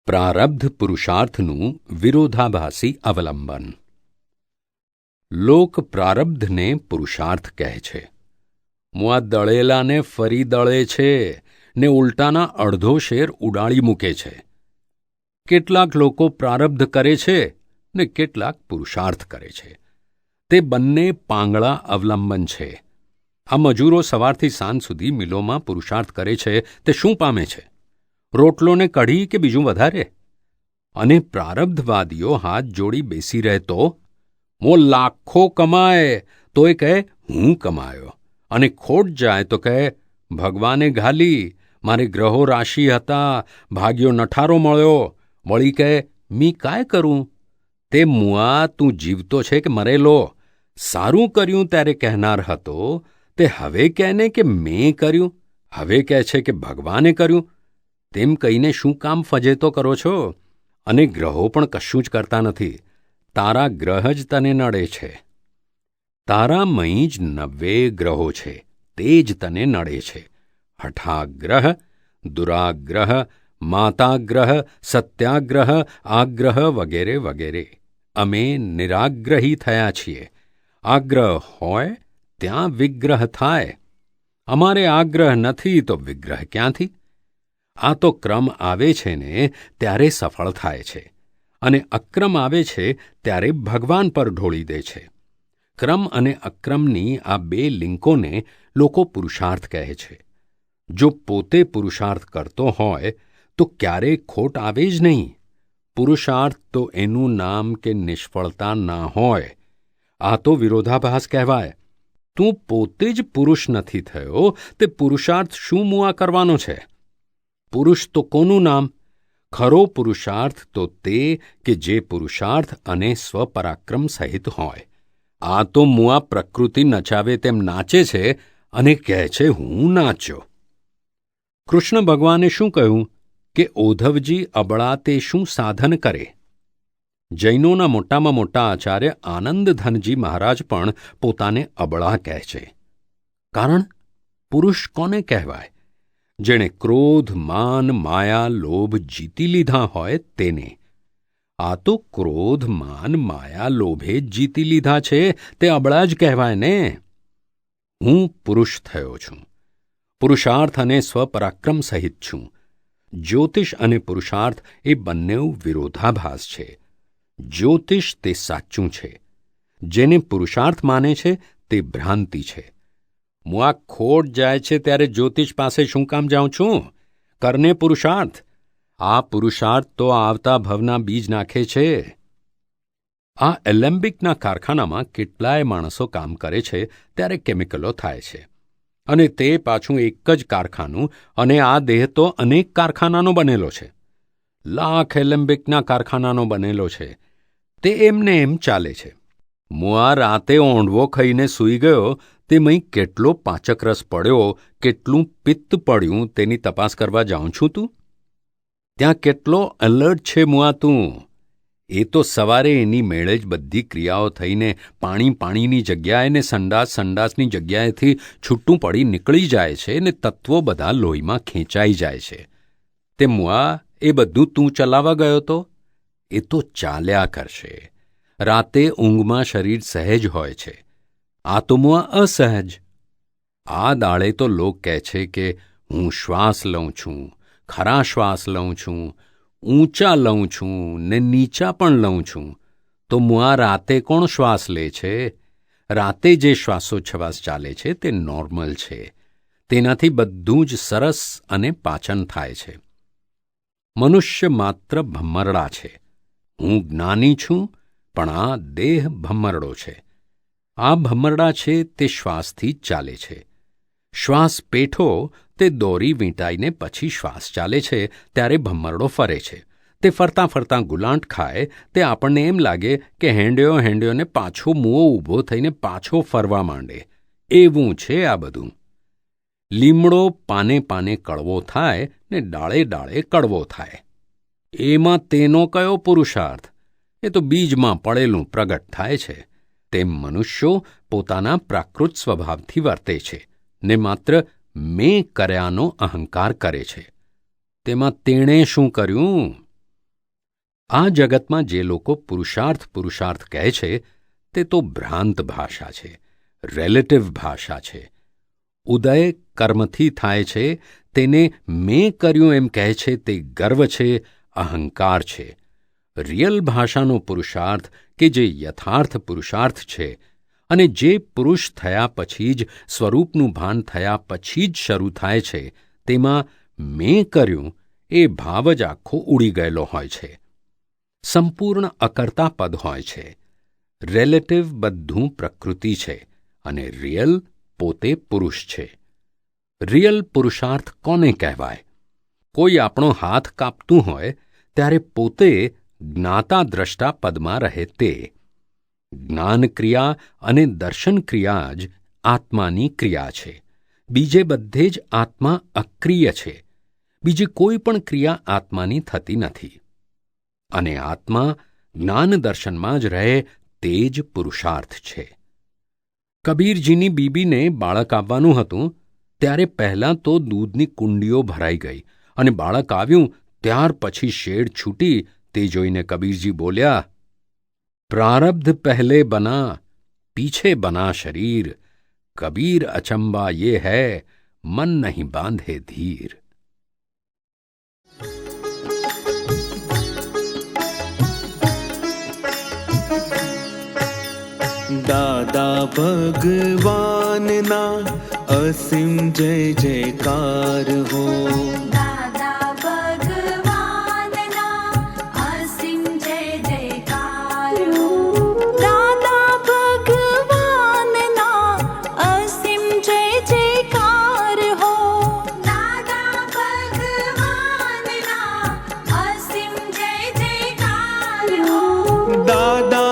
પ્રારબ્ધ પુરુષાર્થનું વિરોધાભાસી અવલંબન. લોક પ્રારબ્ધને પુરુષાર્થ કહે છે. મુઆ દળેલાને ફરી દળે છે ને ઉલટાના અડધો શેર ઉડાડી મૂકે છે. કેટલાક લોકો પ્રારબ્ધ કરે છે ને કેટલાક પુરુષાર્થ કરે છે. તે બંને પાંગળા અવલંબન છે. આ મજૂરો સવારથી સાંજ સુધી મિલોમાં પુરુષાર્થ કરે છે તે શું પામે છે? રોટલોને કઢી કે બીજું વધારે? અને પ્રારબ્ધવાદીઓ હાથ જોડી બેસી રહે તો મો લાખો કમાય તોય કહે હું કમાયો, અને ખોટ જાય તો કહે ભગવાને ઘાલી, મારે ગ્રહો રાશિ હતા, ભાગ્યો નઠારો મળ્યો, વળી કહે મી કાય કરું? તે મુઆ તું જીવતો છે કે મરેલો? સારું કર્યું ત્યારે કહેનાર હતો તે હવે કહેને કે મેં કર્યું, હવે કહે છે કે ભગવાને કર્યું. તેમ કહીને શું કામ ફજેતો કરો છો? અને ગ્રહો પણ કશું જ કરતા નથી. તારા ગ્રહ જ તને નડે છે. તારામય જ 90 ગ્રહો છે, તે જ તને નડે છે. હઠાગ્રહ, દુરાગ્રહ, માતાગ્રહ, સત્યાગ્રહ, આગ્રહ વગેરે વગેરે. અમે નિરાગ્રહી થયા છીએ. આગ્રહ હોય ત્યાં વિગ્રહ થાય. અમારે આગ્રહ નથી તો વિગ્રહ ક્યાંથી? આ તો ક્રમ આવે છે ને ત્યારે સફળ થાય છે, અને અક્રમ આવે છે ત્યારે ભગવાન પર ઢોળી દે છે. ક્રમ અને અક્રમની આ બે લિંકોને લોકો પુરુષાર્થ કહે છે. જો પોતે પુરુષાર્થ કરતો હોય તો ક્યારેય ખોટ આવે જ નહીં. પુરુષાર્થ તો એનું નામ કે નિષ્ફળતા ના હોય. આ તો વિરોધાભાસ કહેવાય. તું પોતે જ પુરુષ નથી થયો તે પુરુષાર્થ શું મુઆ કરવાનો છે? પુરુષ તો કોનું નામ? ખરો પુરુષાર્થ તો તે કે જે પુરુષાર્થ અને સ્વપરાક્રમ સહિત હોય. આ તો મુઆ પ્રકૃતિ નચાવે તેમ નાચે છે અને કહે છે હું નાચ્યો. કૃષ્ણ ભગવાને શું કહ્યું કે ઓધવજી અબળા તે શું સાધન કરે? જૈનોના મોટામાં મોટા આચાર્ય આનંદધનજી મહારાજ પણ પોતાને અબળા કહે છે. કારણ પુરુષ કોને કહેવાય? જેણે ક્રોધ, માન, માયા, લોભ જીતી લીધા હોય તેને. આ તો ક્રોધ, માન, માયા, લોભે જ જીતી લીધા છે તે અબળા જ કહેવાય ને. હું પુરુષ થયો છું. પુરુષાર્થ અને સ્વપરાક્રમ સહિત છું. જ્યોતિષ અને પુરુષાર્થ એ બંને વિરોધાભાસ છે. જ્યોતિષ તે સાચું છે. જેને પુરુષાર્થ માને છે તે ભ્રાંતિ છે. મુઆ ખોટ જાય છે ત્યારે જ્યોતિષ પાસે શું કામ જાઉં છું? કરને પુરુષાર્થ. આ પુરુષાર્થ તો આવતા ભવના બીજ નાખે છે. આ એલેમ્બિકના કારખાનામાં કેટલાય માણસો કામ કરે છે ત્યારે કેમિકલો થાય છે, અને તે પાછું એક જ કારખાનું, અને આ દેહ તો અનેક કારખાનાનો બનેલો છે. લાખ એલેમ્બિકના કારખાનાનો બનેલો છે. તે એમને એમ ચાલે છે. મુઆ રાતે ઓંઢવો ખાઈને સૂઈ ગયો તે મય કેટલો પાંચક રસ પડ્યો, કેટલું પિત્ત પડ્યું તેની તપાસ કરવા જાઉં છું તું? ત્યાં કેટલો એલર્ટ છે મુઆ તું? એ તો સવારે એની મેળે જ બધી ક્રિયાઓ થઈને પાણીની જગ્યાએ ને સંડાસની જગ્યાએથી છૂટું પડી નીકળી જાય છે ને તત્વો બધા લોહીમાં ખેંચાઈ જાય છે. તે મુઆ એ બધું તું ચલાવવા ગયો તો? એ તો ચાલ્યા કરશે. રાતે ઊંઘમાં શરીર સહેજ હોય છે. આ તો મુઆ અસહજ. આ દાડે તો લોક કહે છે કે હું શ્વાસ લઉં છું, ખરા શ્વાસ લઉં છું, ઊંચા લઉં છું ને નીચા પણ લઉં છું. તો મુઆ રાતે કોણ શ્વાસ લે છે? રાતે જે શ્વાસોચ્છ્વાસ ચાલે છે તે નોર્મલ છે. તેનાથી બધું જ સરસ અને પાચન થાય છે. મનુષ્ય માત્ર ભમ્મરડા છે. હું જ્ઞાની છું, પણ આ દેહ ભમ્મરડો છે. આ ભમ્મરડા છે તે શ્વાસથી જ ચાલે છે. શ્વાસ પેઠો તે દોરી વીંટાઈને પછી શ્વાસ ચાલે છે ત્યારે ભમ્મરડો ફરે છે. તે ફરતાં ફરતાં ગુલાંટ ખાય તે આપણને એમ લાગે કે હેંડ્યો ને પાછો મુઓ ઊભો થઈને પાછો ફરવા માંડે. એવું છે આ બધું. લીમડો પાને પાને કડવો થાય ને ડાળે ડાળે કડવો થાય. એમાં તેનો કયો પુરુષાર્થ? એ તો બીજમાં પડેલું પ્રગટ થાય છે. તેમ મનુષ્યો પોતાના પ્રાકૃત સ્વભાવથી વર્તે છે ને માત્ર મેં કર્યાનો અહંકાર કરે છે. તેમાં તેણે શું કર્યું? આ જગતમાં જે લોકો પુરુષાર્થ પુરુષાર્થ કહે છે તે તો ભ્રાંત ભાષા છે, રિલેટિવ ભાષા છે. ઉદય કર્મથી થાય છે, તેને મેં કર્યું એમ કહે છે તે ગર્વ છે, અહંકાર છે. રિયલ ભાષાનો પુરુષાર્થ કે જે યથાર્થ પુરુષાર્થ છે અને જે પુરુષ થયા પછી જ સ્વરૂપનું ભાન થયા પછી જ શરૂ થાય છે, તેમાં મેં કર્યું એ ભાવ જ આખો ઉડી ગયેલો હોય છે. સંપૂર્ણ અકર્તા પદ હોય છે. રિલેટિવ બધું પ્રકૃતિ છે અને રિયલ પોતે પુરુષ છે. રિયલ પુરુષાર્થ કોને કહેવાય? કોઈ આપણો હાથ કાપતું હોય ત્યારે પોતે જ્ઞાતા દ્રષ્ટા પદમાં રહે તે. જ્ઞાન ક્રિયા અને દર્શન ક્રિયા જ આત્માની ક્રિયા છે. બીજે બધે જ આત્મા અક્રિય છે. બીજી કોઈ પણ ક્રિયા આત્માની થતી નથી. અને આત્મા જ્ઞાન દર્શનમાં જ રહે તે જ પુરુષાર્થ છે. કબીરજીની બીબીને બાળક આવવાનું હતું ત્યારે પહેલાં તો દૂધની કુંડીઓ ભરાઈ ગઈ અને બાળક આવ્યું ત્યાર પછી શેડ છૂટી તે જોઈને કબીરજી બોલ્યા, પ્રારબ્ધ પહેલે બના પીછે બના શરીર, કબીર અચંબા યે હૈ મન નહીં બાંધે ધીર. દાદા ભગવાનના અસીમ જય જયકાર હો. દાદા ભગવાનના અસીમ જય જયકાર હો. દાદા ભગવાનના અસીમ જય જયકાર હો. દાદા ભગવાનના અસીમ જય જયકાર હો. દાદા